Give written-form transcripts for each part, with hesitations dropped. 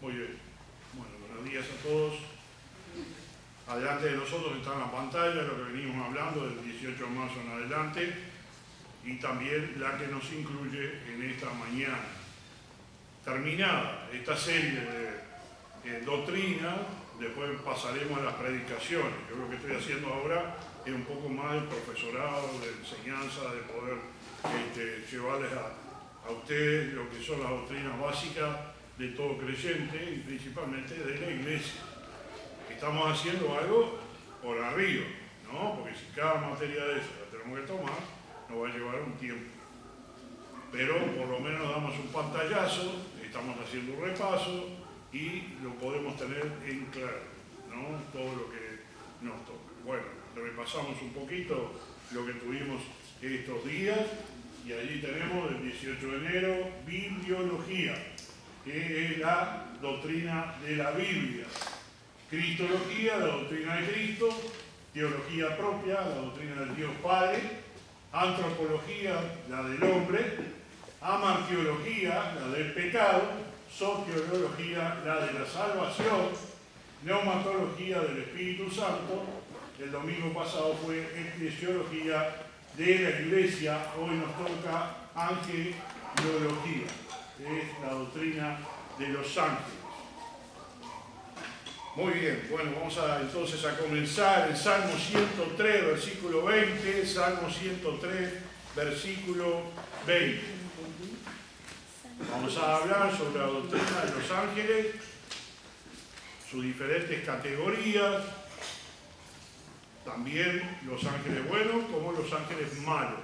Muy bien. Bueno, buenos días a todos. Adelante de nosotros está en la pantalla lo que venimos hablando del 18 de marzo en adelante y también la que nos incluye en esta mañana. Terminada esta serie de doctrinas, después pasaremos a las predicaciones. Yo lo que estoy haciendo ahora es un poco más de profesorado, de enseñanza, de poder llevarles a ustedes lo que son las doctrinas básicas de todo creyente y principalmente de la iglesia. Estamos haciendo algo por arriba, ¿no? Porque si cada materia de eso la tenemos que tomar, nos va a llevar un tiempo. Pero por lo menos damos un pantallazo, estamos haciendo un repaso y lo podemos tener en claro, ¿no? Todo lo que nos toca. Bueno, repasamos un poquito lo que tuvimos estos días y allí tenemos el 18 de enero, bibliología, que es la doctrina de la Biblia. Cristología, la doctrina de Cristo. Teología propia, la doctrina del Dios Padre. Antropología, la del hombre. Amartiología, la del pecado. Soteriología, la de la salvación. Neumatología del Espíritu Santo. El domingo pasado fue eclesiología de la Iglesia. Hoy nos toca angelología. Es la doctrina de los ángeles. Muy bien, bueno, vamos entonces a comenzar el Salmo 103, versículo 20, Salmo 103, versículo 20. Vamos a hablar sobre la doctrina de los ángeles, sus diferentes categorías, también los ángeles buenos como los ángeles malos.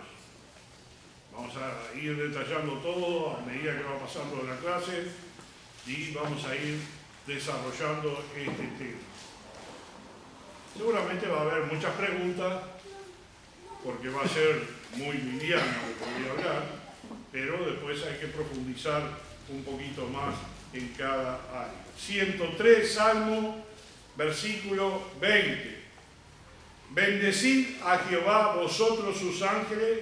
Vamos a ir detallando todo a medida que va pasando la clase y vamos a ir desarrollando este tema. Seguramente va a haber muchas preguntas porque va a ser muy liviano lo que voy a hablar, pero después hay que profundizar un poquito más en cada área. 103, Salmo, versículo 20. Bendecid a Jehová vosotros sus ángeles,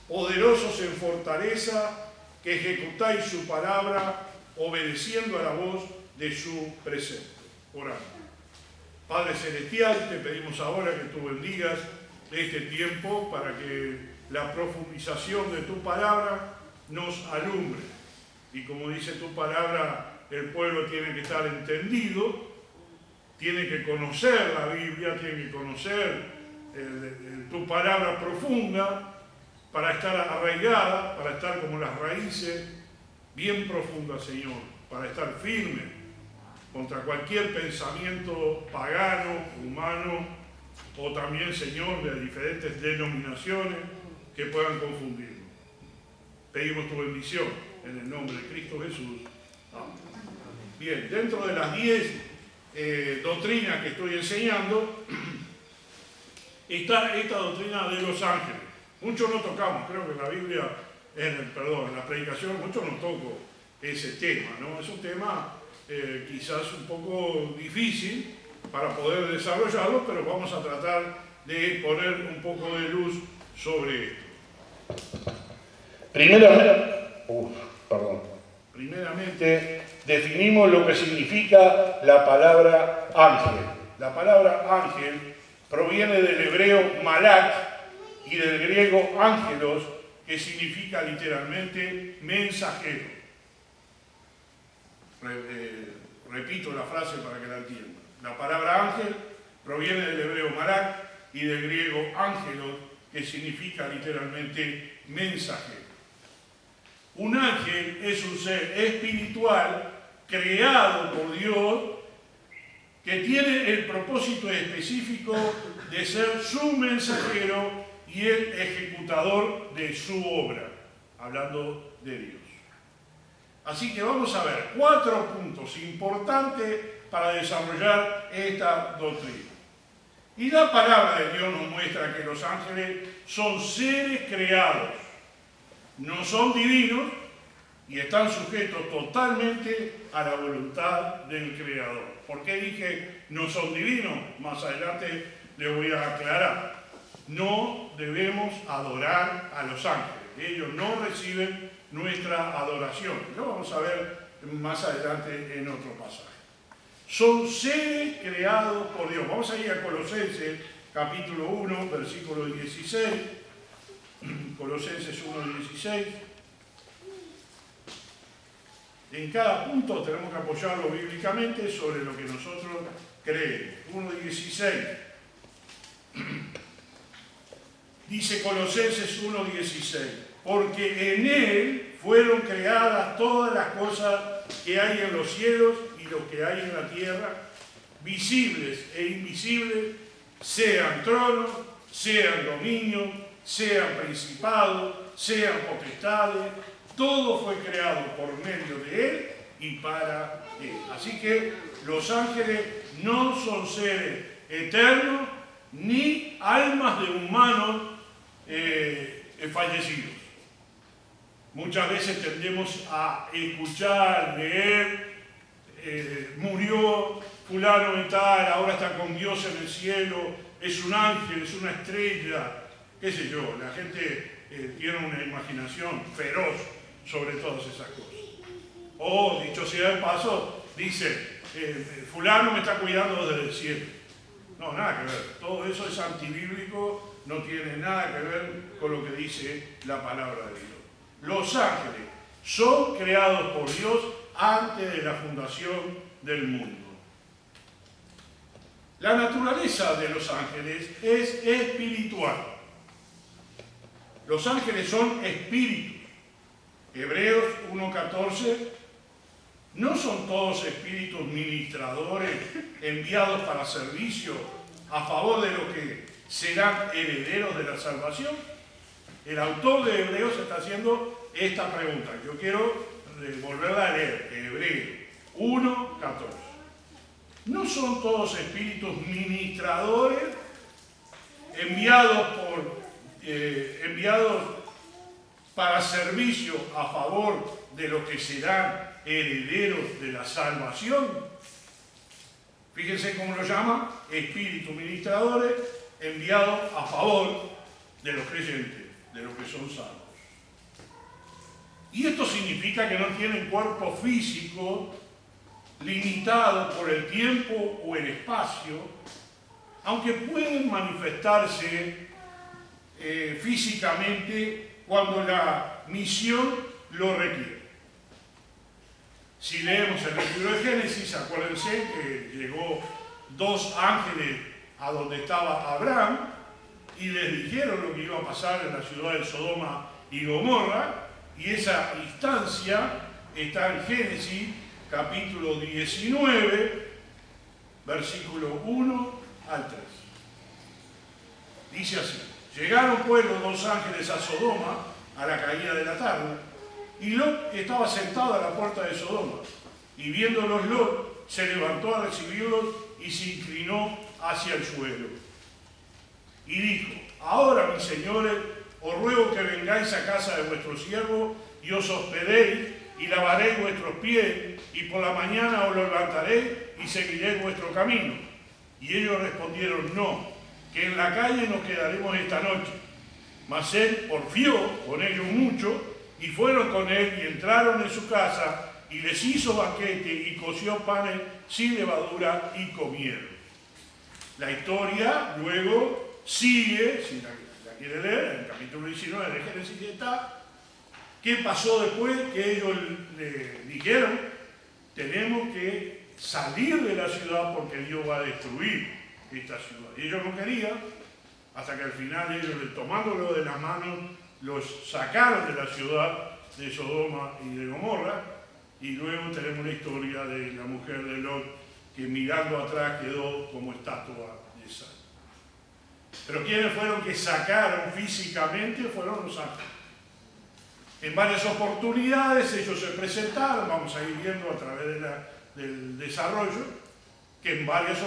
poderosos en fortaleza, que ejecutáis su palabra, obedeciendo a la voz de su precepto. Oramos. Padre Celestial, te pedimos ahora que tú bendigas este tiempo para que la profundización de tu palabra nos alumbre. Y como dice tu palabra, el pueblo tiene que estar entendido, tiene que conocer la Biblia, tiene que conocer tu palabra profunda para estar arraigada, para estar como las raíces bien profundas, Señor, para estar firme contra cualquier pensamiento pagano, humano, o también, Señor, de diferentes denominaciones que puedan confundirnos. Pedimos tu bendición en el nombre de Cristo Jesús. Amén. Bien, dentro de las 10 doctrinas que estoy enseñando, está esta doctrina de los ángeles. Muchos no tocamos, creo que en la Biblia, en la predicación, muchos no toco ese tema, ¿no? Es un tema quizás un poco difícil para poder desarrollarlo, pero vamos a tratar de poner un poco de luz sobre esto. Primeramente, definimos lo que significa la palabra ángel. La palabra ángel proviene del hebreo malak y del griego ángelos, que significa literalmente mensajero. Repito la frase para que la entiendan. La palabra ángel proviene del hebreo malak y del griego ángelos, que significa literalmente mensajero. Un ángel es un ser espiritual creado por Dios que tiene el propósito específico de ser su mensajero y el ejecutador de su obra, hablando de Dios. Así que vamos a ver 4 puntos importantes para desarrollar esta doctrina. Y la palabra de Dios nos muestra que los ángeles son seres creados, no son divinos y están sujetos totalmente a la voluntad del Creador. ¿Por qué dije no son divinos? Más adelante les voy a aclarar. No debemos adorar a los ángeles. Ellos no reciben nuestra adoración. No vamos a ver más adelante en otro pasaje. Son seres creados por Dios. Vamos a ir a Colosenses capítulo 1, versículo 16. Colosenses 1, 16. En cada punto tenemos que apoyarlo bíblicamente sobre lo que nosotros creemos. 1.16. Dice Colosenses 1.16. Porque en Él fueron creadas todas las cosas que hay en los cielos y los que hay en la tierra, visibles e invisibles, sean tronos, sean dominios, sean principados, sean potestades. Todo fue creado por medio de Él y para Él. Así que los ángeles no son seres eternos ni almas de humanos fallecidos. Muchas veces tendemos a escuchar, leer, murió fulano y tal, ahora está con Dios en el cielo, es un ángel, es una estrella, qué sé yo. La gente tiene una imaginación feroz sobre todas esas cosas. O, dicho sea de paso, dice, fulano me está cuidando desde el cielo. No, nada que ver. Todo eso es antibíblico, no tiene nada que ver con lo que dice la palabra de Dios. Los ángeles son creados por Dios antes de la fundación del mundo. La naturaleza de los ángeles es espiritual. Los ángeles son espíritus. Hebreos 1.14. ¿No son todos espíritus ministradores enviados para servicio a favor de los que serán herederos de la salvación? El autor de Hebreos está haciendo esta pregunta. Yo quiero volverla a leer. Hebreos 1.14. ¿No son todos espíritus ministradores enviados para servicio a favor de los que serán herederos de la salvación? Fíjense cómo lo llama: espíritus ministradores enviados a favor de los creyentes, de los que son salvos. Y esto significa que no tienen cuerpo físico limitado por el tiempo o el espacio, aunque pueden manifestarse físicamente cuando la misión lo requiere. Si leemos el libro de Génesis, acuérdense que llegó 2 ángeles a donde estaba Abraham y les dijeron lo que iba a pasar en la ciudad de Sodoma y Gomorra, y esa instancia está en Génesis capítulo 19, versículo 1 al 3. Dice así: llegaron pues los 2 ángeles a Sodoma a la caída de la tarde, y Lot estaba sentado a la puerta de Sodoma, y viéndolos Lot se levantó a recibirlos y se inclinó hacia el suelo. Y dijo: ahora, mis señores, os ruego que vengáis a casa de vuestro siervo y os hospedéis y lavaréis vuestros pies, y por la mañana os lo levantaréis y seguiréis vuestro camino. Y ellos respondieron: no, que en la calle nos quedaremos esta noche. Mas él porfió con ellos mucho, y fueron con él y entraron en su casa, y les hizo banquete y coció panes sin levadura y comieron. La historia luego sigue, si la quiere leer, en el capítulo 19 de Génesis está. ¿Qué pasó después? Que ellos le dijeron: tenemos que salir de la ciudad porque Dios va a destruir esta ciudad. Y ellos no querían, hasta que al final ellos, tomándolo de las manos, los sacaron de la ciudad de Sodoma y de Gomorra. Y luego tenemos la historia de la mujer de Lot, que mirando atrás quedó como estatua de sal. Pero quienes fueron que sacaron físicamente fueron los ángeles. En varias oportunidades ellos se presentaron, vamos a ir viendo a través del desarrollo, que en varias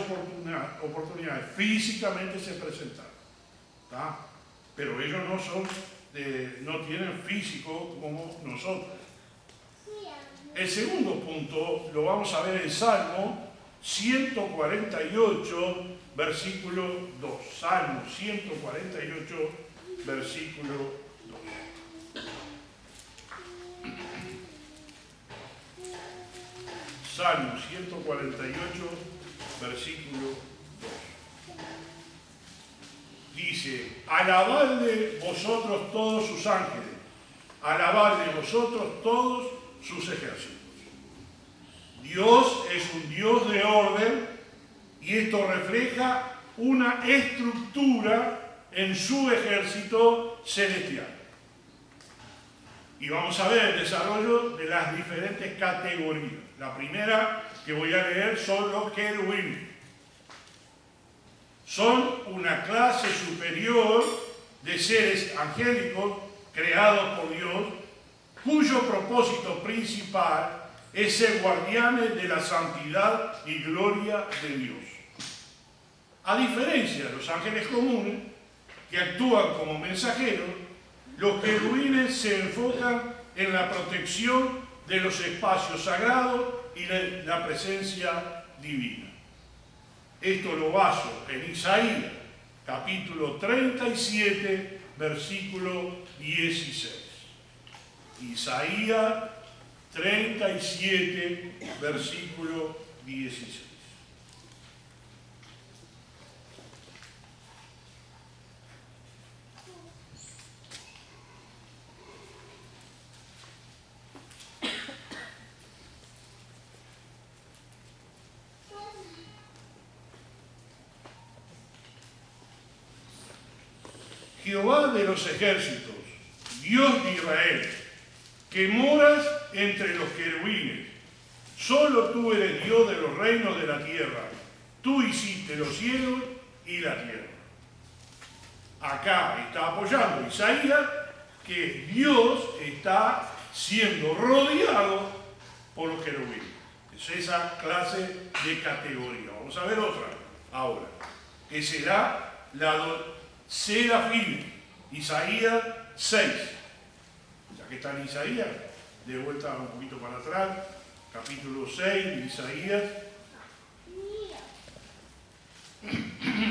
oportunidades físicamente se presentaron. ¿Tá? Pero ellos no tienen físico como nosotros. El segundo punto lo vamos a ver en Salmo 148, versículo 2. Salmo 148, versículo 2. Salmo 148, versículo 2. Dice, alabadle vosotros todos sus ángeles, alabadle vosotros todos sus ejércitos. Dios es un Dios de orden y esto refleja una estructura en su ejército celestial. Y vamos a ver el desarrollo de las diferentes categorías. La primera que voy a leer son los querubines. Son una clase superior de seres angélicos creados por Dios, cuyo propósito principal es ser guardianes de la santidad y gloria de Dios. A diferencia de los ángeles comunes, que actúan como mensajeros, los querubines se enfocan en la protección de los espacios sagrados y la presencia divina. Esto lo baso en Isaías, capítulo 37, versículo 16. Isaías 37, versículo 16. Jehová de los ejércitos, Dios de Israel, que moras entre los querubines, solo tú eres Dios de los reinos de la tierra, tú hiciste los cielos y la tierra. Acá está apoyando Isaías que Dios está siendo rodeado por los querubines. Es esa clase de categoría. Vamos a ver otra ahora, que será la serafines, Isaías 6. Ya que está en Isaías, de vuelta un poquito para atrás, capítulo 6 de Isaías,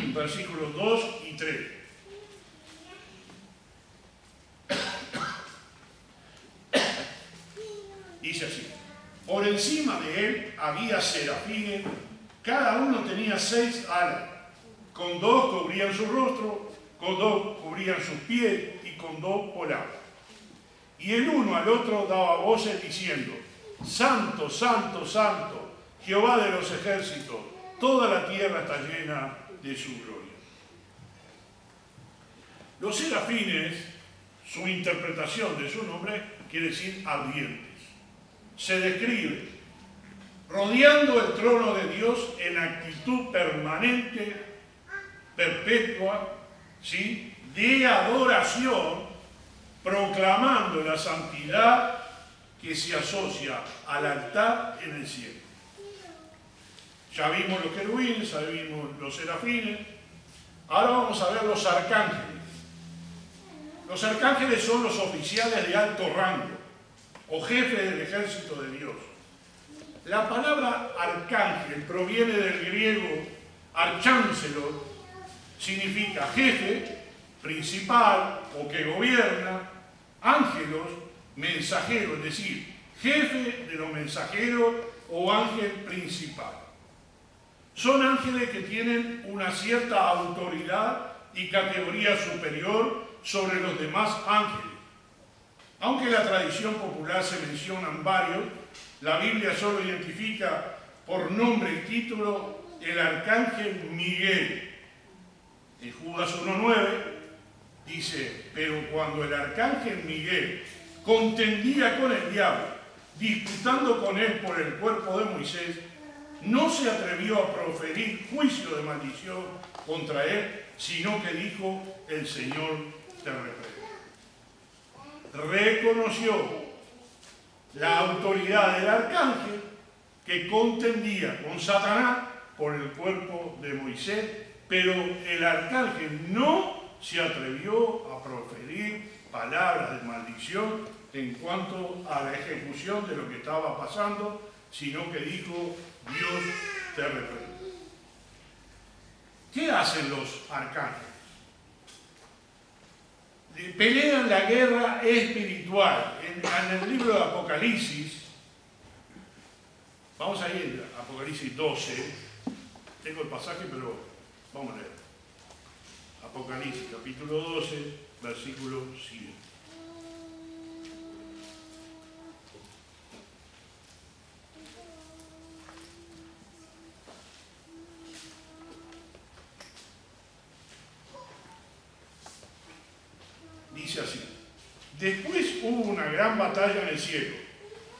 versículos 2 y 3. Dice así: por encima de él había serafines, cada uno tenía 6 alas, con 2 cubrían su rostro, con 2 cubrían sus pies y con 2 volaban. Y el uno al otro daba voces diciendo: Santo, Santo, Santo, Jehová de los ejércitos, toda la tierra está llena de su gloria. Los serafines, su interpretación de su nombre quiere decir ardientes. Se describe rodeando el trono de Dios en actitud permanente, perpetua, ¿sí?, de adoración, proclamando la santidad que se asocia al altar en el cielo. Ya vimos los querubines, ya vimos los serafines. Ahora vamos a ver los arcángeles. Los arcángeles son los oficiales de alto rango o jefes del ejército de Dios. La palabra arcángel proviene del griego archángelo, significa jefe, principal o que gobierna, ángelos, mensajero, es decir, jefe de los mensajeros o ángel principal. Son ángeles que tienen una cierta autoridad y categoría superior sobre los demás ángeles. Aunque en la tradición popular se mencionan varios, la Biblia solo identifica por nombre y título el arcángel Miguel. En Judas 1:9 dice: pero cuando el arcángel Miguel contendía con el diablo, disputando con él por el cuerpo de Moisés, no se atrevió a proferir juicio de maldición contra él, sino que dijo: el Señor te reprende. Reconoció la autoridad del arcángel que contendía con Satanás por el cuerpo de Moisés, pero el arcángel no se atrevió a proferir palabras de maldición en cuanto a la ejecución de lo que estaba pasando, sino que dijo: Dios te reprende. ¿Qué hacen los arcángeles? Pelean la guerra espiritual. En el libro de Apocalipsis Vamos a ir a Apocalipsis 12. Tengo el pasaje, pero vamos a leer. Apocalipsis, capítulo 12, versículo 7. Dice así: después hubo una gran batalla en el cielo.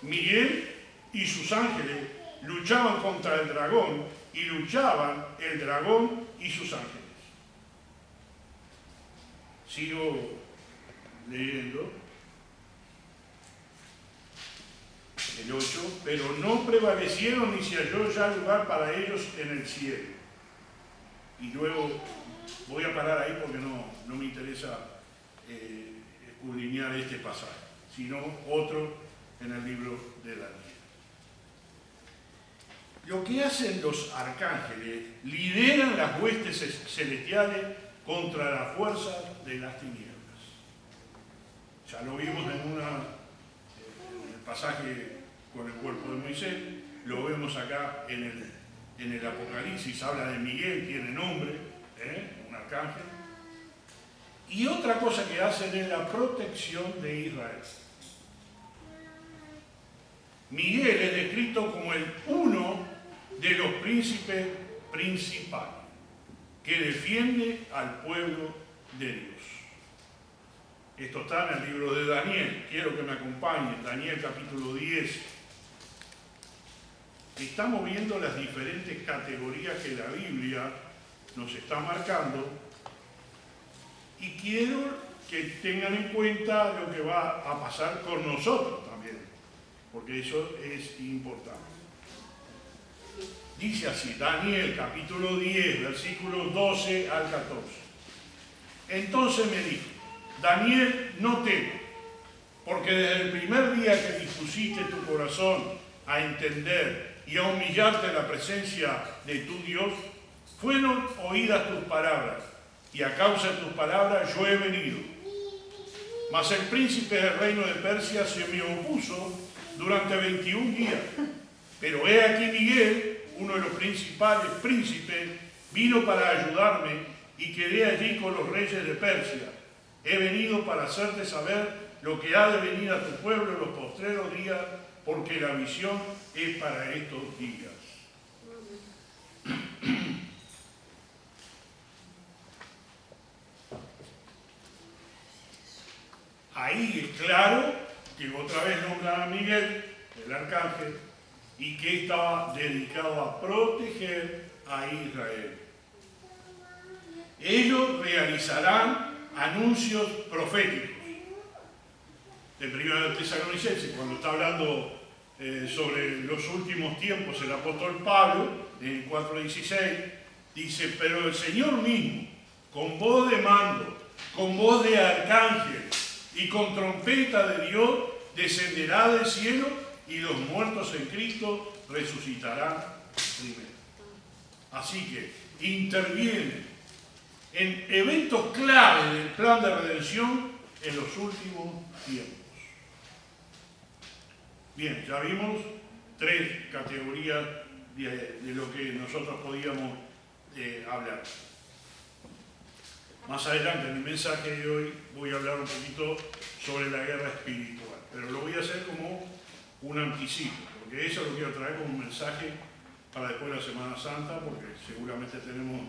Miguel y sus ángeles luchaban contra el dragón, y luchaban el dragón y sus ángeles. Sigo leyendo. El 8, pero no prevalecieron ni se halló ya lugar para ellos en el cielo. Y luego voy a parar ahí porque no me interesa escudriñar este pasaje, sino otro en el libro de Daniel. Lo que hacen los arcángeles, lideran las huestes celestiales contra la fuerza de las tinieblas. Ya lo vimos en el pasaje con el cuerpo de Moisés, lo vemos acá en el Apocalipsis, habla de Miguel, tiene nombre, un arcángel. Y otra cosa que hacen es la protección de Israel. Miguel es descrito como el uno de los príncipes principales que defiende al pueblo de Dios. Esto está en el libro de Daniel. Quiero que me acompañen. Daniel capítulo 10. Estamos viendo las diferentes categorías que la Biblia nos está marcando y quiero que tengan en cuenta lo que va a pasar con nosotros también, porque eso es importante. Dice así, Daniel capítulo 10, versículos 12 al 14. Entonces me dijo: Daniel, no temas, porque desde el primer día que dispusiste tu corazón a entender y a humillarte en la presencia de tu Dios, fueron oídas tus palabras, y a causa de tus palabras yo he venido. Mas el príncipe del reino de Persia se me opuso durante 21 días. Pero he aquí Miguel, uno de los principales príncipes, vino para ayudarme y quedé allí con los reyes de Persia. He venido para hacerte saber lo que ha de venir a tu pueblo en los postreros días, porque la visión es para estos días. Ahí es claro que otra vez nombran a Miguel, el arcángel, y que estaba dedicado a proteger a Israel. Ellos realizarán anuncios proféticos. De 1 Tesalonicenses, cuando está hablando sobre los últimos tiempos, el apóstol Pablo, en 4:16, dice: pero el Señor mismo, con voz de mando, con voz de arcángel y con trompeta de Dios, descenderá del cielo, y los muertos en Cristo resucitarán primero. Así que interviene en eventos claves del plan de redención en los últimos tiempos. Bien, ya vimos 3 categorías de lo que nosotros podíamos hablar. Más adelante en mi mensaje de hoy voy a hablar un poquito sobre la guerra espiritual, pero lo voy a hacer como un anticipo, porque eso lo quiero traer como un mensaje para después de la Semana Santa, porque seguramente tenemos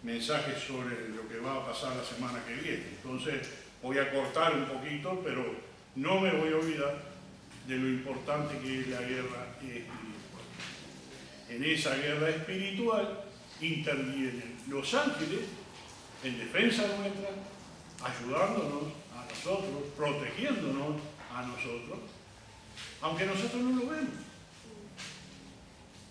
mensajes sobre lo que va a pasar la semana que viene. Entonces voy a cortar un poquito, pero no me voy a olvidar de lo importante que es la guerra espiritual. En esa guerra espiritual intervienen los ángeles en defensa nuestra, ayudándonos a nosotros, protegiéndonos a nosotros, aunque nosotros no lo vemos.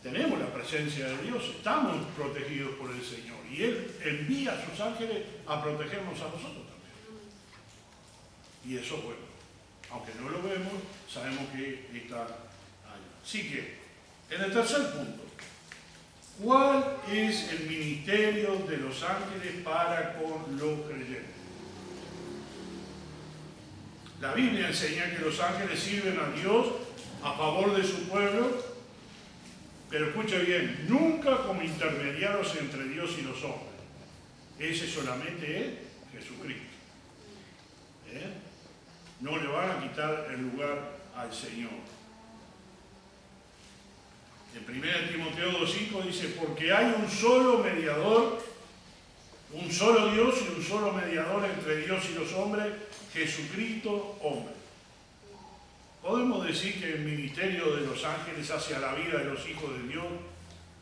Tenemos la presencia de Dios, estamos protegidos por el Señor, y Él envía a sus ángeles a protegernos a nosotros también. Y eso es bueno. Aunque no lo vemos, sabemos que está ahí. Así que, en el tercer punto, ¿cuál es el ministerio de los ángeles para con los creyentes? La Biblia enseña que los ángeles sirven a Dios a favor de su pueblo pero escuche bien, nunca como intermediarios entre Dios y los hombres. Ese solamente es Jesucristo. No le van a quitar el lugar al Señor. En 1 Timoteo 2:5 dice, porque hay un solo mediador, un solo Dios y un solo mediador entre Dios y los hombres, Jesucristo hombre. Podemos decir que el ministerio de los ángeles hacia la vida de los hijos de Dios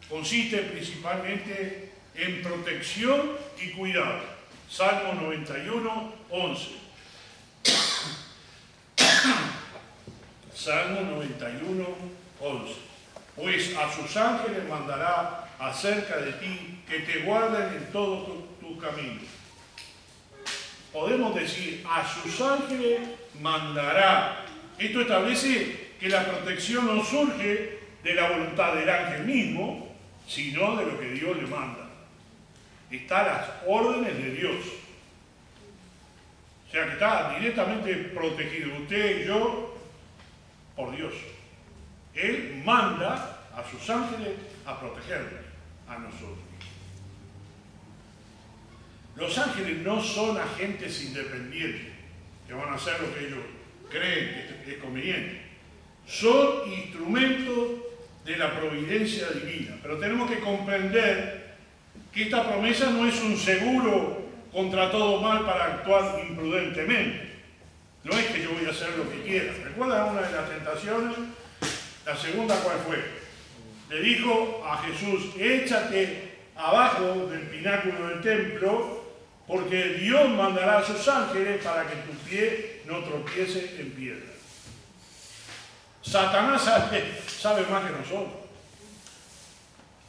consiste principalmente en protección y cuidado. Salmo 91, 11. Salmo 91, 11. Pues a sus ángeles mandará acerca de ti que te guarden en todos tus caminos. Podemos decir, a sus ángeles mandará. Esto establece que la protección no surge de la voluntad del ángel mismo, sino de lo que Dios le manda. Está a las órdenes de Dios. O sea que está directamente protegido usted y yo por Dios. Él manda a sus ángeles a protegernos a nosotros. Los ángeles no son agentes independientes que van a hacer lo que ellos creen que es conveniente. Son instrumentos de la providencia divina. Pero tenemos que comprender que esta promesa no es un seguro contra todo mal para actuar imprudentemente. No es que yo voy a hacer lo que quiera. ¿Recuerdan una de las tentaciones? La segunda, ¿cuál fue? Le dijo a Jesús, échate abajo del pináculo del templo, porque Dios mandará a sus ángeles para que tu pie no tropiece en piedra. Satanás sabe más que nosotros.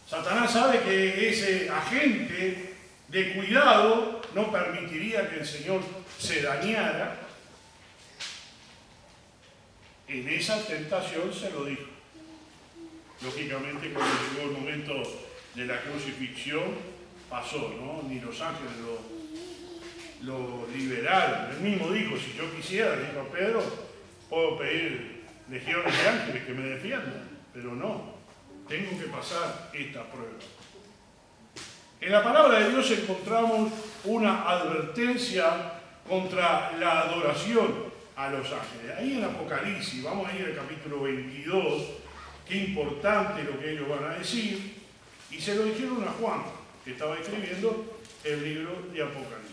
Satanás sabe que ese agente de cuidado no permitiría que el Señor se dañara. En esa tentación se lo dijo. Lógicamente, cuando llegó el momento de la crucifixión, pasó, ¿no? Ni los ángeles lo liberaron. Él mismo dijo, si yo quisiera, le dijo a Pedro, puedo pedir legiones de ángeles que me defiendan, pero no, tengo que pasar esta prueba. En la palabra de Dios encontramos una advertencia contra la adoración a los ángeles. Ahí en Apocalipsis, vamos a ir al capítulo 22, qué importante lo que ellos van a decir, y se lo dijeron a Juan, que estaba escribiendo el libro de Apocalipsis.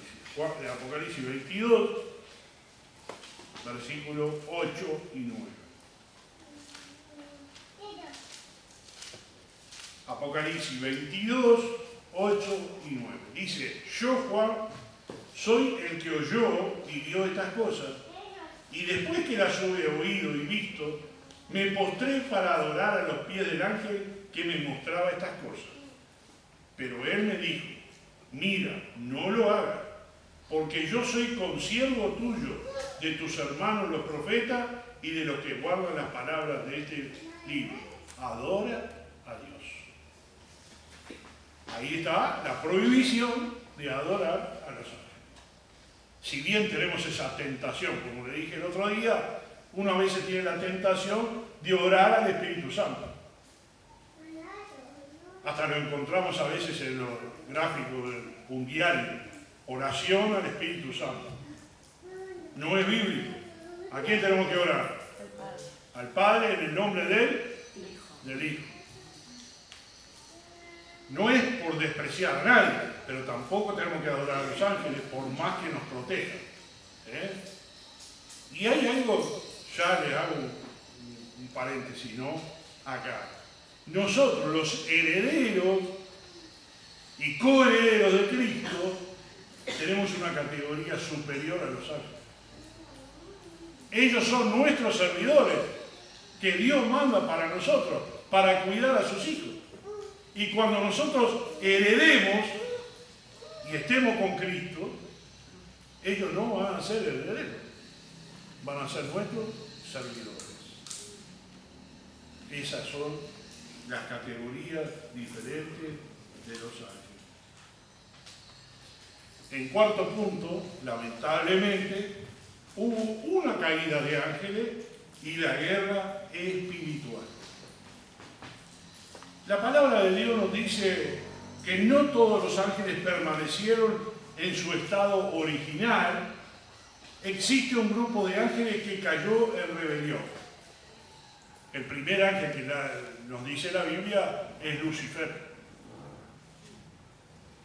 De Apocalipsis 22, versículos 8 y 9. Apocalipsis 22, 8 y 9. Dice, yo Juan soy el que oyó y vio estas cosas, y después que las hube oído y visto, me postré para adorar a los pies del ángel que me mostraba estas cosas. Pero él me dijo, mira, no lo hagas, porque yo soy consiervo tuyo, de tus hermanos los profetas y de los que guardan las palabras de este libro. Adora a Dios. Ahí está la prohibición de adorar a los ángeles. Si bien tenemos esa tentación, como le dije el otro día, una vez se tiene la tentación de orar al Espíritu Santo. Hasta lo encontramos a veces en los gráficos de un diario. Oración al Espíritu Santo. No es bíblico. ¿A quién tenemos que orar? Al Padre en el nombre del Hijo. No es por despreciar a nadie, pero tampoco tenemos que adorar a los ángeles por más que nos protejan. Y hay algo, ya les hago un paréntesis, ¿no? Acá. Nosotros, los herederos y coherederos de Cristo, tenemos una categoría superior a los ángeles. Ellos son nuestros servidores que Dios manda para nosotros, para cuidar a sus hijos. Y cuando nosotros heredemos y estemos con Cristo, ellos no van a ser herederos, van a ser nuestros servidores. Esas son las categorías diferentes de los ángeles. En cuarto punto, lamentablemente, hubo una caída de ángeles y la guerra espiritual. La palabra de Dios nos dice que no todos los ángeles permanecieron en su estado original. Existe un grupo de ángeles que cayó en rebelión. El primer ángel que nos dice la Biblia es Lucifer.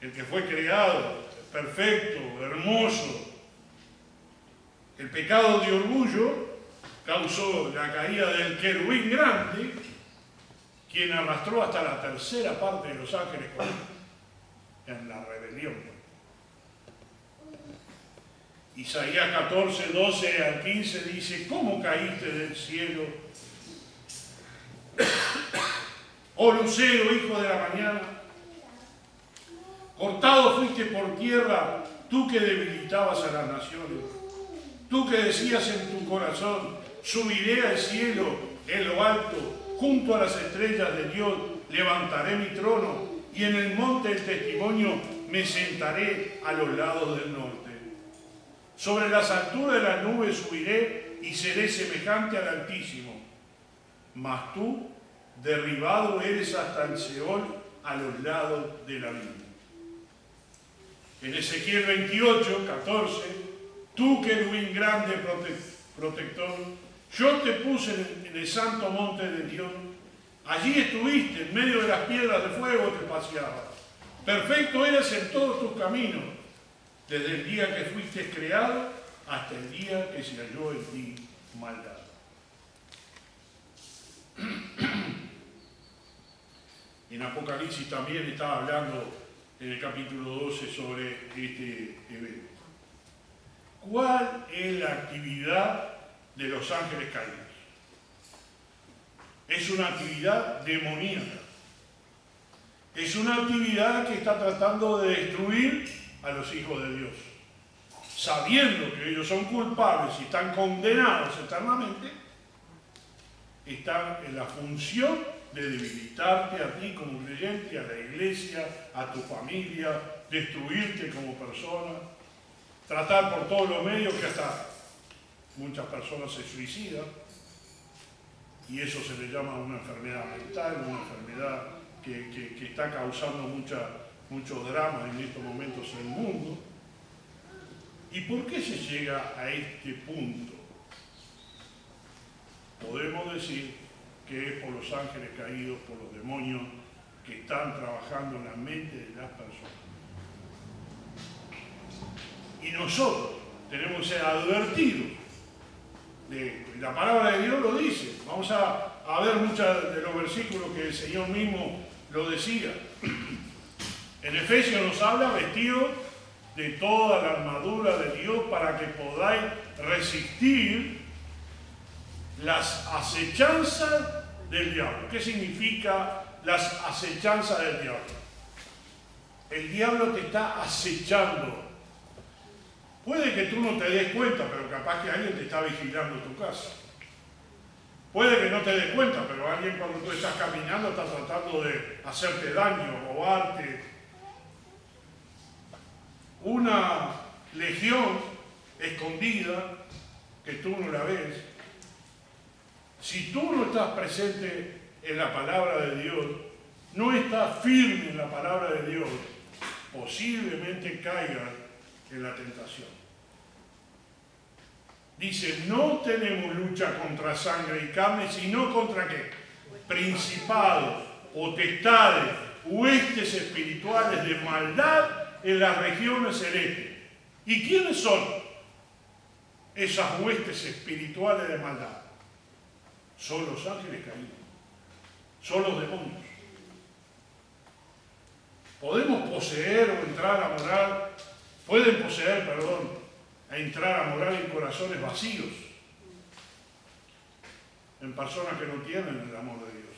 El que fue creado, perfecto, hermoso. El pecado de orgullo causó la caída del querubín grande, quien arrastró hasta la tercera parte de los ángeles con él, en la rebelión. Isaías 14, 12 al 15 dice: ¿cómo caíste del cielo, oh lucero, hijo de la mañana? Cortado fuiste por tierra, tú que debilitabas a las naciones. Tú que decías en tu corazón: subiré al cielo, en lo alto, junto a las estrellas de Dios, levantaré mi trono, y en el monte del testimonio me sentaré a los lados del norte. Sobre las alturas de las nubes subiré y seré semejante al Altísimo. Mas tú, derribado eres hasta el Seol, a los lados del abismo. En Ezequiel 28, 14, tú, querubín grande protector, yo te puse en el santo monte de Dios. Allí estuviste, en medio de las piedras de fuego te paseabas. Perfecto eres en todos tus caminos, desde el día que fuiste creado hasta el día que se halló en ti maldad. En Apocalipsis también estaba hablando en el capítulo 12 sobre este evento. ¿Cuál es la actividad de los ángeles caídos? Es una actividad demoníaca. Es una actividad que está tratando de destruir a los hijos de Dios. Sabiendo que ellos son culpables y están condenados eternamente, están en la función de debilitarte a ti como creyente, a la iglesia, a tu familia, destruirte como persona, tratar por todos los medios, que hasta muchas personas se suicidan, y eso se le llama una enfermedad mental, una enfermedad que está causando mucho drama en estos momentos en el mundo. ¿Y por qué se llega a este punto? Podemos decir que es por los ángeles caídos, por los demonios que están trabajando en la mente de las personas. Y nosotros tenemos que ser advertidos de esto. Y la palabra de Dios lo dice. Vamos a ver muchos de los versículos que el Señor mismo lo decía. En Efesios nos habla: vestidos de toda la armadura de Dios para que podáis resistir las acechanzas del diablo. ¿Qué significa las acechanzas del diablo? El diablo te está acechando. Puede que tú no te des cuenta, pero capaz que alguien te está vigilando tu casa. Puede que no te des cuenta, pero alguien, cuando tú estás caminando, está tratando de hacerte daño, robarte. Una legión escondida que tú no la ves. Si tú no estás presente en la palabra de Dios, no estás firme en la palabra de Dios, posiblemente caigas en la tentación. Dice: no tenemos lucha contra sangre y carne, sino contra ¿qué? Principados, potestades, huestes espirituales de maldad en las regiones celestes. ¿Y quiénes son esas huestes espirituales de maldad? Son los ángeles caídos, son los demonios. Podemos poseer o entrar a morar, pueden poseer, perdón, a entrar a morar en corazones vacíos, en personas que no tienen el amor de Dios.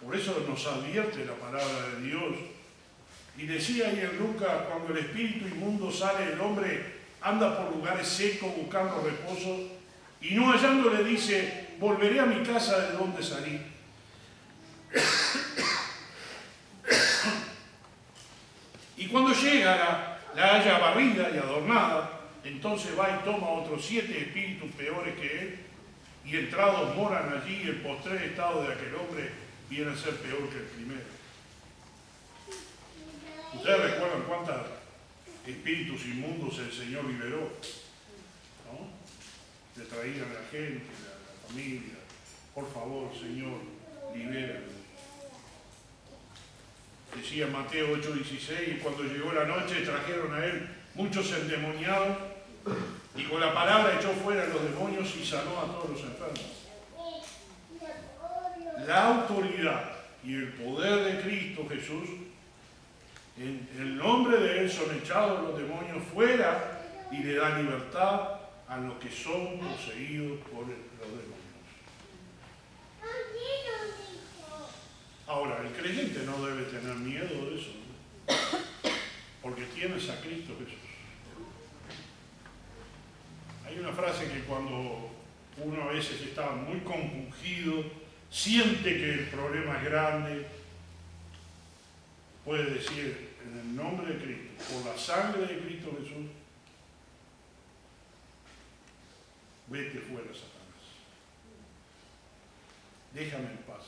Por eso nos advierte la palabra de Dios. Y decía ahí en Lucas: cuando el espíritu inmundo sale, el hombre anda por lugares secos buscando reposo, y no hallándole dice: volveré a mi casa de donde salí. Y cuando llega, la halla barrida y adornada, entonces va y toma otros 7 espíritus peores que él, y entrados moran allí, el postrer estado de aquel hombre viene a ser peor que el primero. ¿Ustedes recuerdan cuántos espíritus inmundos el Señor liberó? ¿No? Le traían a la gente, a la familia. Por favor, Señor, libéralo. Decía Mateo 8:16, y cuando llegó la noche trajeron a él muchos endemoniados y con la palabra echó fuera a los demonios y sanó a todos los enfermos. La autoridad y el poder de Cristo Jesús, en el nombre de Él son echados los demonios fuera y le da libertad a los que son poseídos por los demonios. Ahora, el creyente no debe tener miedo de eso, ¿no? Porque tienes a Cristo Jesús. Hay una frase que cuando uno a veces está muy compungido, siente que el problema es grande, puede decir en el nombre de Cristo, por la sangre de Cristo Jesús, vete fuera, Satanás. Déjame en paz.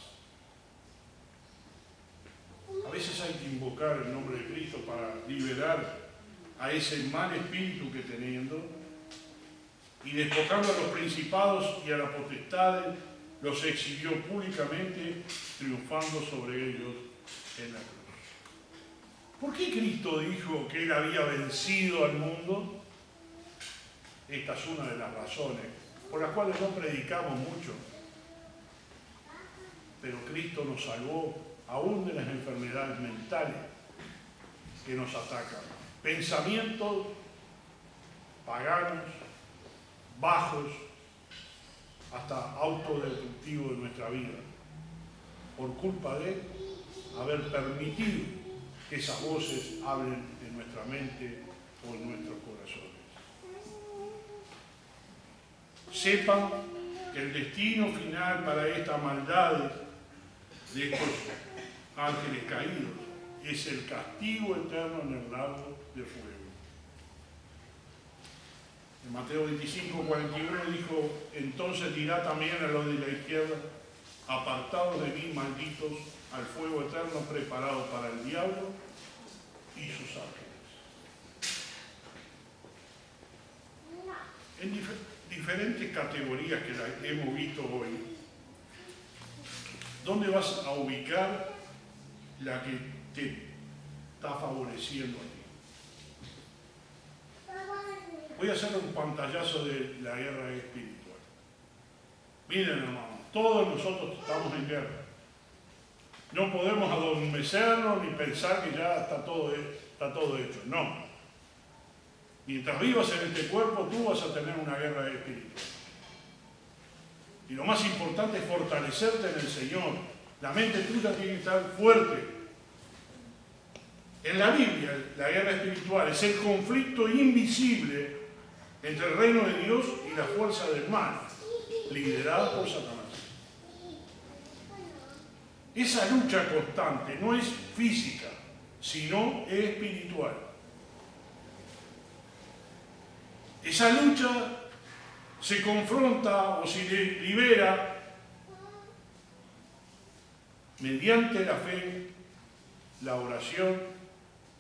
A veces hay que invocar el nombre de Cristo para liberar a ese mal espíritu que teniendo, y despojando a los principados y a las potestades, los exhibió públicamente, triunfando sobre ellos en la cruz. ¿Por qué Cristo dijo que Él había vencido al mundo? Esta es una de las razones por las cuales no predicamos mucho. Pero Cristo nos salvó aún de las enfermedades mentales que nos atacan. Pensamientos paganos, bajos, hasta autodestructivos de nuestra vida, por culpa de haber permitido que esas voces hablen en nuestra mente o en nuestros corazones. Sepan que el destino final para esta maldad de estos ángeles caídos es el castigo eterno en el lago de fuego. En Mateo 25:41 dijo, entonces dirá también a los de la izquierda, apartados de mí, malditos, al fuego eterno preparado para el diablo y sus ángeles. En diferentes categorías que las hemos visto hoy, ¿dónde vas a ubicar la que te está favoreciendo a ti? Voy a hacer un pantallazo de la guerra espiritual. Miren, hermanos, todos nosotros estamos en guerra. No podemos adormecernos ni pensar que ya está todo hecho. No. Mientras vivas en este cuerpo, tú vas a tener una guerra espiritual. Y lo más importante es fortalecerte en el Señor. La mente tuya tiene que estar fuerte. En la Biblia, la guerra espiritual es el conflicto invisible entre el reino de Dios y la fuerza del mal, liderada por Satanás. Esa lucha constante no es física, sino espiritual. Esa lucha se confronta o se libera mediante la fe, la oración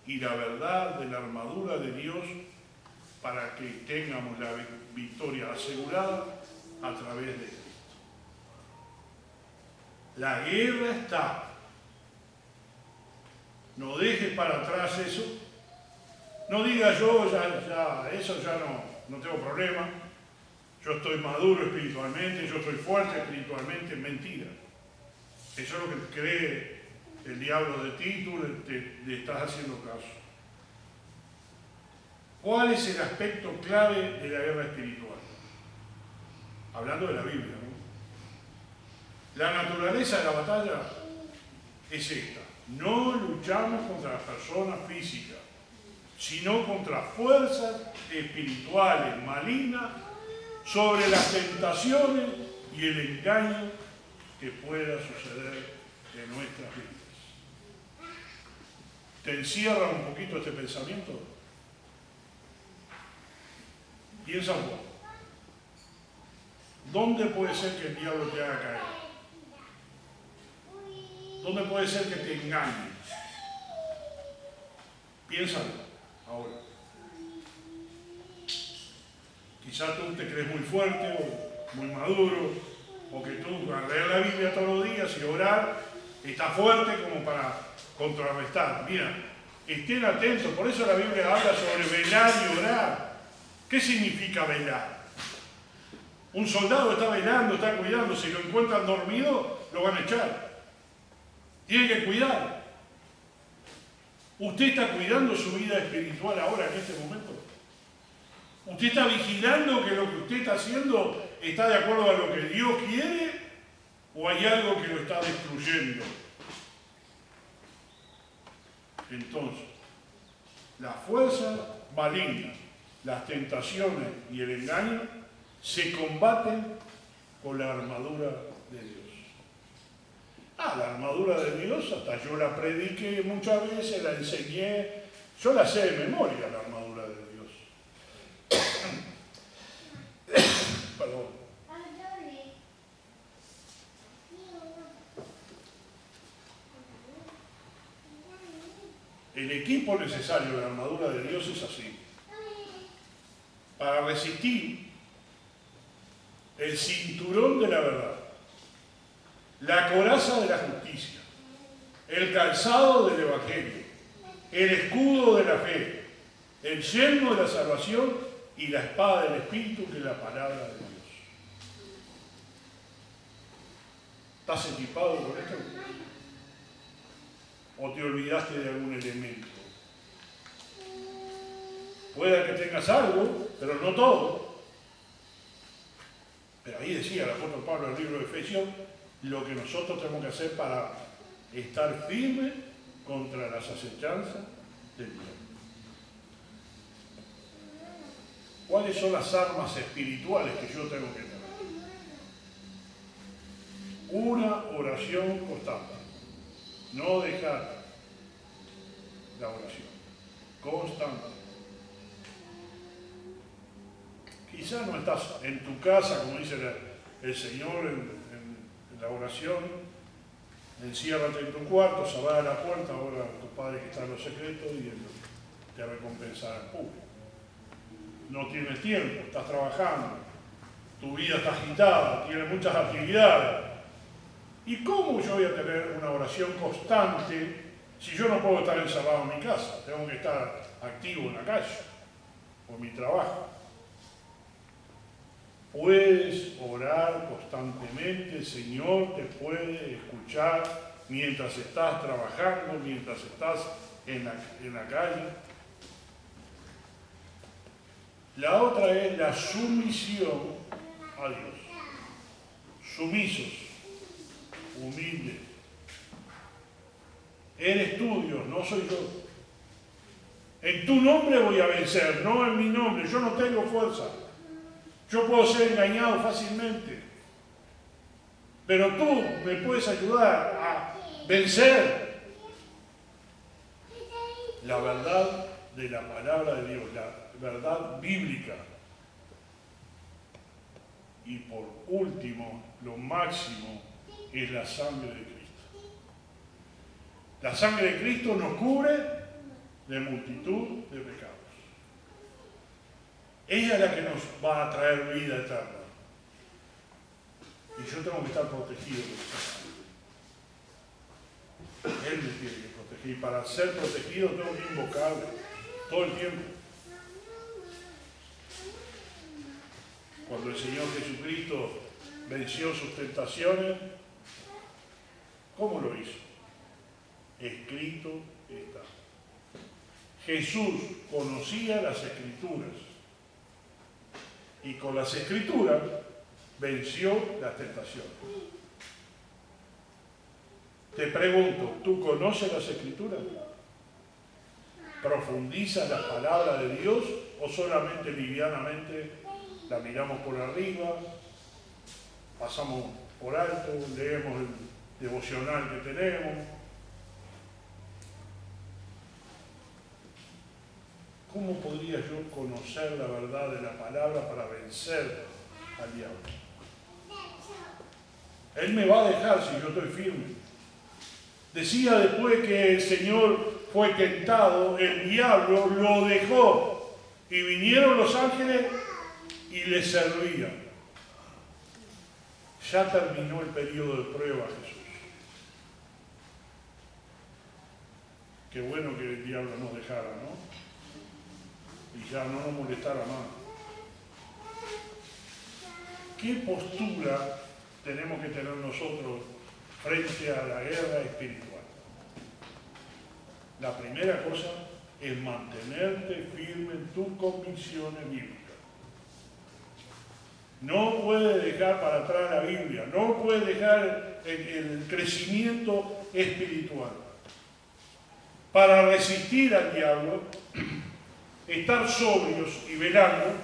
y la verdad de la armadura de Dios para que tengamos la victoria asegurada a través de Cristo. La guerra está. No dejes para atrás eso. No digas yo eso ya no tengo problema. Yo estoy maduro espiritualmente, yo estoy fuerte espiritualmente. Mentira. Eso es lo que cree el diablo de ti, tú le estás haciendo caso. ¿Cuál es el aspecto clave de la guerra espiritual? Hablando de la Biblia, ¿no? La naturaleza de la batalla es esta. No luchamos contra las personas físicas, sino contra fuerzas espirituales malignas sobre las tentaciones y el engaño que pueda suceder en nuestras vidas. ¿Te encierra un poquito este pensamiento? Piensa un poco. ¿Dónde puede ser que el diablo te haga caer? ¿Dónde puede ser que te engañe? Piénsalo ahora. Quizás tú te crees muy fuerte o muy maduro, o que tú al leer la Biblia todos los días y orar estás fuerte como para contrarrestar. Mira, estén atentos, por eso la Biblia habla sobre velar y orar. ¿Qué significa velar? Un soldado está velando, está cuidando, si lo encuentran dormido, lo van a echar. Tiene que cuidar. ¿Usted está cuidando su vida espiritual ahora, en este momento? ¿Usted está vigilando que lo que usted está haciendo está de acuerdo a lo que Dios quiere o hay algo que lo está destruyendo? Entonces, la fuerza maligna, las tentaciones y el engaño se combaten con la armadura de Dios. La armadura de Dios, hasta yo la prediqué muchas veces, la enseñé, yo la sé de memoria, la armadura de Dios. Perdón. El equipo necesario de la armadura de Dios es así. Para resistir el cinturón de la verdad, la coraza de la justicia, el calzado del evangelio, el escudo de la fe, el yelmo de la salvación y la espada del Espíritu, que es la palabra de Dios. ¿Estás equipado con esto? ¿O te olvidaste de algún elemento? Puede que tengas algo, pero no todo. Pero ahí decía el apóstol Pablo en el libro de Efesios lo que nosotros tenemos que hacer para estar firmes contra las acechanzas del diablo. ¿Cuáles son las armas espirituales que yo tengo que tener? Una oración constante. No dejar la oración. Constante. Quizás no estás en tu casa, como dice el Señor en la oración, enciérrate en tu cuarto, cerrá la puerta, ora a tu Padre que está en los secretos y Él te recompensará en público. No tienes tiempo, estás trabajando, tu vida está agitada, tienes muchas actividades. ¿Y cómo yo voy a tener una oración constante si yo no puedo estar encerrado en mi casa? Tengo que estar activo en la calle, por mi trabajo. Puedes orar constantemente, el Señor te puede escuchar mientras estás trabajando, mientras estás en la calle. La otra es la sumisión a Dios. Sumisos, humildes. Eres tú, Dios, no soy yo. En tu nombre voy a vencer, no en mi nombre. Yo no tengo fuerza. Yo puedo ser engañado fácilmente, pero tú me puedes ayudar a vencer. La verdad de la palabra de Dios, la verdad bíblica. Y por último, lo máximo, es la sangre de Cristo. La sangre de Cristo nos cubre de multitud de pecados. Ella es la que nos va a traer vida eterna. Y yo tengo que estar protegido por esa sangre. Él me tiene que proteger. Y para ser protegido tengo que invocarle todo el tiempo. Cuando el Señor Jesucristo venció sus tentaciones, ¿cómo lo hizo? Escrito está. Jesús conocía las Escrituras y con las Escrituras venció las tentaciones. Te pregunto, ¿tú conoces las Escrituras? ¿Profundizas la palabra de Dios o solamente livianamente la miramos por arriba, pasamos por alto, leemos el devocional que tenemos? ¿Cómo podría yo conocer la verdad de la palabra para vencer al diablo? Él me va a dejar si yo estoy firme. Decía después que el Señor fue tentado, el diablo lo dejó y vinieron los ángeles y le servían. Ya terminó el periodo de prueba, Jesús. Qué bueno que el diablo nos dejara, ¿no? Y ya no nos molestara más. ¿Qué postura tenemos que tener nosotros frente a la guerra espiritual? La primera cosa es mantenerte firme en tus convicciones bíblicas. No puedes dejar para atrás la Biblia, no puedes dejar el crecimiento espiritual. Para resistir al diablo, estar sobrios y velando,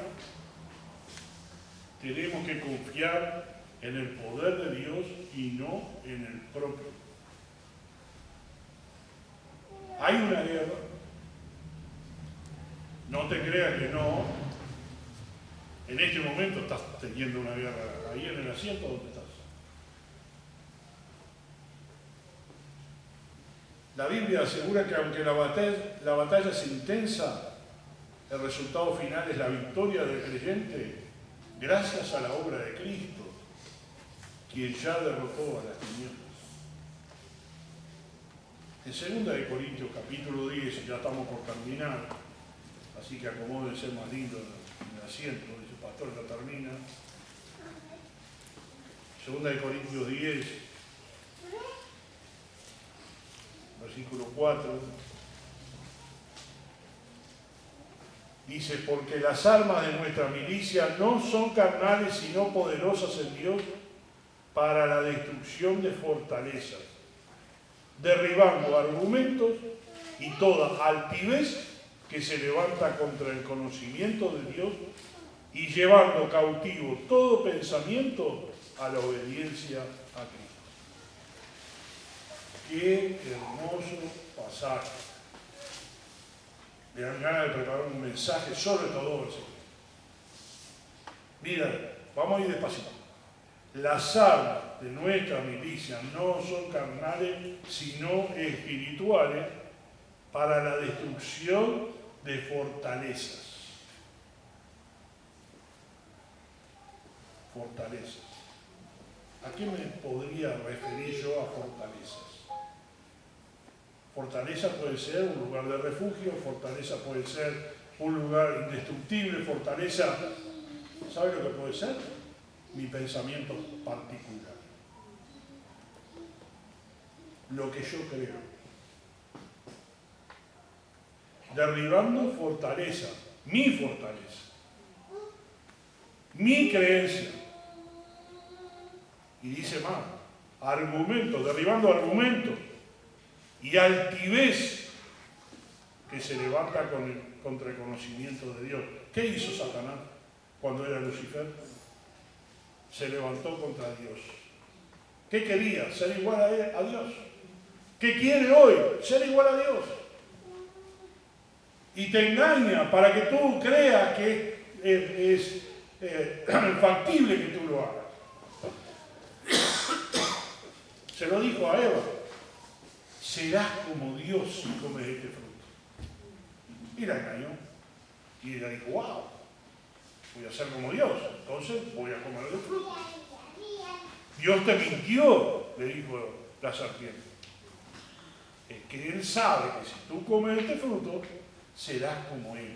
tenemos que confiar en el poder de Dios y no en el propio. Hay una guerra. No te creas que no. En este momento estás teniendo una guerra ahí en el asiento donde estás. La Biblia asegura que aunque la batalla es intensa, el resultado final es la victoria del creyente gracias a la obra de Cristo, quien ya derrotó a las tinieblas. En 2 Corintios capítulo 10, y ya estamos por terminar, así que acomódense más lindo en el asiento, dice el pastor, ya termina. 2 Corintios 10, versículo 4, dice: porque las armas de nuestra milicia no son carnales, sino poderosas en Dios para la destrucción de fortalezas, derribando argumentos y toda altivez que se levanta contra el conocimiento de Dios y llevando cautivo todo pensamiento a la obediencia a Cristo. Qué hermoso pasaje. Me dan ganas de preparar un mensaje sobre todo eso. Mira, vamos a ir despacito. Las armas de nuestra milicia no son carnales, sino espirituales, para la destrucción de fortalezas. Fortalezas. ¿A qué me podría referir yo a fortalezas? Fortaleza puede ser un lugar de refugio, fortaleza puede ser un lugar indestructible, fortaleza, ¿sabe lo que puede ser? Mi pensamiento particular. Lo que yo creo. Derribando fortaleza, mi creencia. Y dice más, argumentos, derribando argumentos y altivez que se levanta contra el conocimiento de Dios. ¿Qué hizo Satanás cuando era Lucifer? Se levantó contra Dios. ¿Qué quería? Ser igual a Dios. ¿Qué quiere hoy? Ser igual a Dios. Y te engaña para que tú creas que es factible que tú lo hagas. Se lo dijo a Eva: serás como Dios si comes este fruto. Y la engañó. Y ella dijo: wow, voy a ser como Dios, entonces voy a comer el fruto. Dios te mintió, le dijo la serpiente. Es que Él sabe que si tú comes este fruto, serás como Él.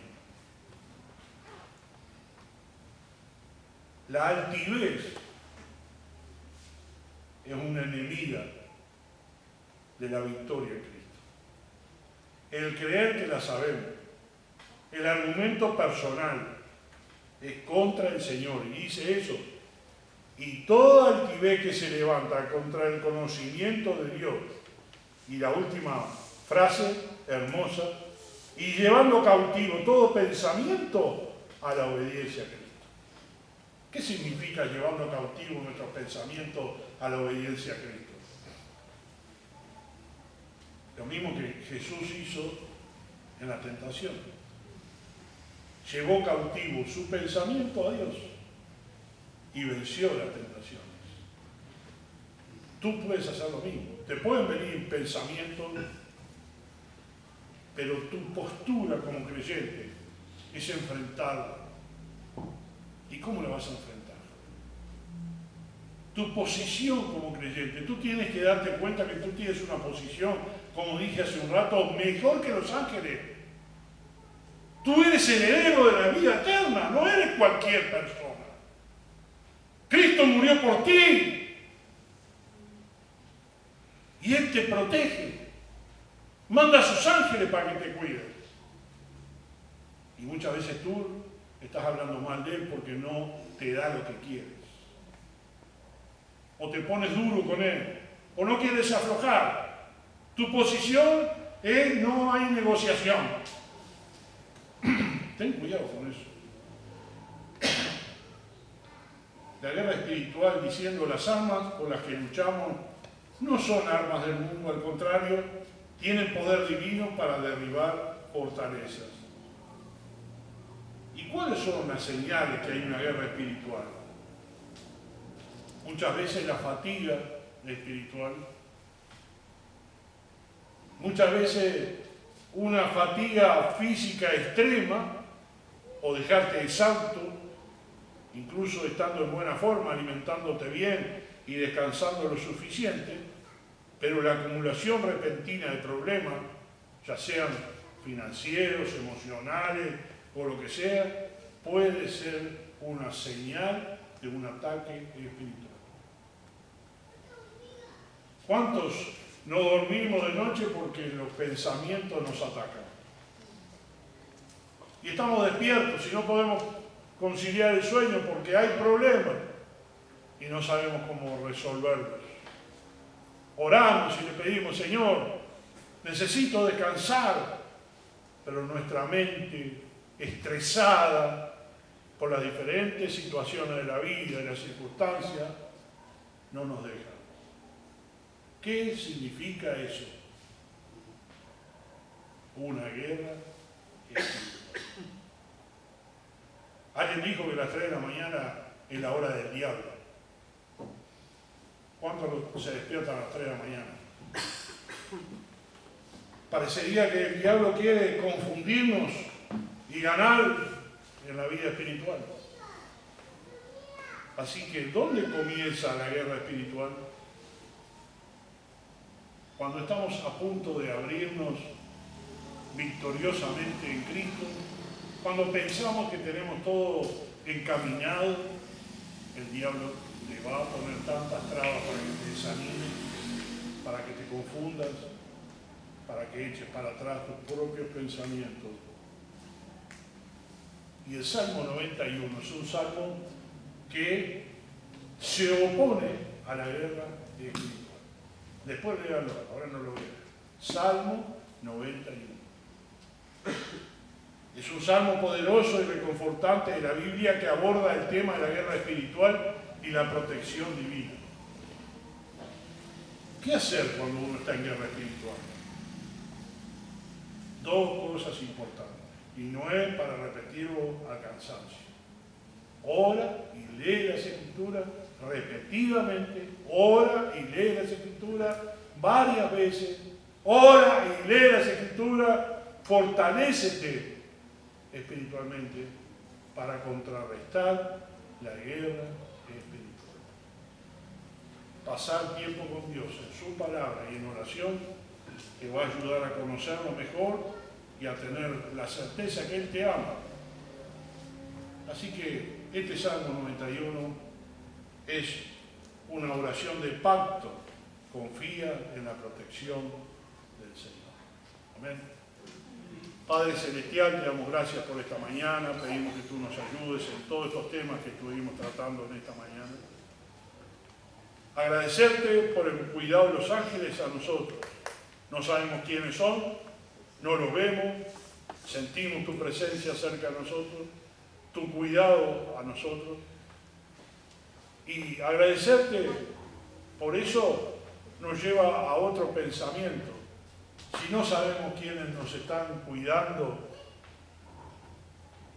La altivez es una enemiga de la victoria en Cristo. El creer que la sabemos, el argumento personal es contra el Señor, y dice eso. Y toda altivez que se levanta contra el conocimiento de Dios. Y la última frase, hermosa: y llevando cautivo todo pensamiento a la obediencia a Cristo. ¿Qué significa llevando cautivo nuestros pensamientos a la obediencia a Cristo? Lo mismo que Jesús hizo en la tentación. Llevó cautivo su pensamiento a Dios y venció las tentaciones. tú puedes hacer lo mismo. Te pueden venir pensamientos, pero tu postura como creyente es enfrentarla. ¿Y cómo la vas a enfrentar? Tu posición como creyente, tú tienes que darte cuenta que tú tienes una posición, como dije hace un rato, mejor que los ángeles. Tú eres heredero de la vida eterna, no eres cualquier persona. Cristo murió por ti. Y Él te protege. Manda a sus ángeles para que te cuiden. Y muchas veces tú estás hablando mal de Él porque no te da lo que quieres. O te pones duro con Él. O no quieres aflojar. Tu posición es no hay negociación. Ten cuidado con eso. La guerra espiritual, diciendo, las armas con las que luchamos no son armas del mundo, al contrario, tienen poder divino para derribar fortalezas. ¿Y cuáles son las señales que hay una guerra espiritual? Muchas veces la fatiga espiritual, muchas veces una fatiga física extrema o dejarte exhausto, incluso estando en buena forma, alimentándote bien y descansando lo suficiente, pero la acumulación repentina de problemas, ya sean financieros, emocionales o lo que sea, puede ser una señal de un ataque espiritual. ¿Cuántos no dormimos de noche porque los pensamientos nos atacan? Y estamos despiertos y no podemos conciliar el sueño porque hay problemas y no sabemos cómo resolverlos. Oramos y le pedimos, Señor, necesito descansar, pero nuestra mente estresada por las diferentes situaciones de la vida y las circunstancias no nos deja. ¿Qué significa eso? Una guerra espiritual. Alguien dijo que las 3 de la mañana es la hora del diablo. ¿Cuántos se despiertan a las 3 de la mañana? Parecería que el diablo quiere confundirnos y ganar en la vida espiritual. Así que, ¿dónde comienza la guerra espiritual? Cuando estamos a punto de abrirnos victoriosamente en Cristo, cuando pensamos que tenemos todo encaminado, el diablo le va a poner tantas trabas para que te desanimes, para que te confundas, para que eches para atrás tus propios pensamientos. Y el Salmo 91 es un salmo que se opone a la guerra espiritual. Después léanlo, ahora no lo vean. Salmo 91. Es un salmo poderoso y reconfortante de la Biblia que aborda el tema de la guerra espiritual y la protección divina. ¿Qué hacer cuando uno está en guerra espiritual? Dos cosas importantes. Y no es para repetirlo al cansancio. Ora y lee las Escrituras repetidamente. Ora y lee las Escrituras varias veces. Ora y lee las Escrituras. Fortalécete espiritualmente para contrarrestar la guerra espiritual. Pasar tiempo con Dios en su palabra y en oración te va a ayudar a conocerlo mejor y a tener la certeza que Él te ama. Así que este Salmo 91 es una oración de pacto. Confía en la protección del Señor. Amén. Padre Celestial, te damos gracias por esta mañana, pedimos que tú nos ayudes en todos estos temas que estuvimos tratando en esta mañana. Agradecerte por el cuidado de los ángeles a nosotros. No sabemos quiénes son, no los vemos, sentimos tu presencia cerca de nosotros, tu cuidado a nosotros. Y agradecerte, por eso nos lleva a otro pensamiento. Si no sabemos quiénes nos están cuidando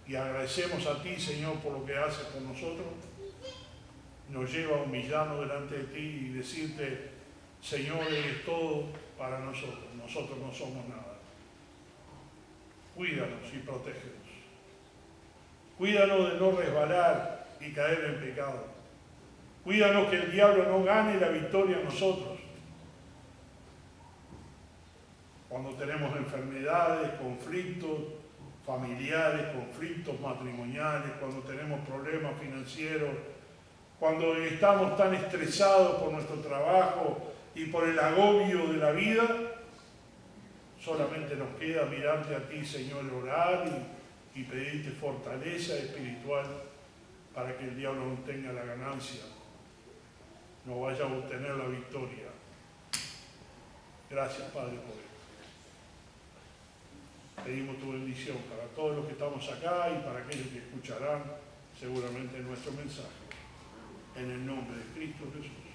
y agradecemos a ti, Señor, por lo que haces por nosotros, nos lleva a humillarnos delante de ti y decirte, Señor, eres todo para nosotros. Nosotros no somos nada. Cuídanos y protégenos. Cuídanos de no resbalar y caer en pecado. Cuídanos que el diablo no gane la victoria a nosotros. Cuando tenemos enfermedades, conflictos familiares, conflictos matrimoniales, cuando tenemos problemas financieros, cuando estamos tan estresados por nuestro trabajo y por el agobio de la vida, solamente nos queda mirarte a ti, Señor, orar y pedirte fortaleza espiritual para que el diablo no tenga la ganancia, no vaya a obtener la victoria. Gracias, Padre, por esto. Pedimos tu bendición para todos los que estamos acá y para aquellos que escucharán seguramente nuestro mensaje. En el nombre de Cristo Jesús.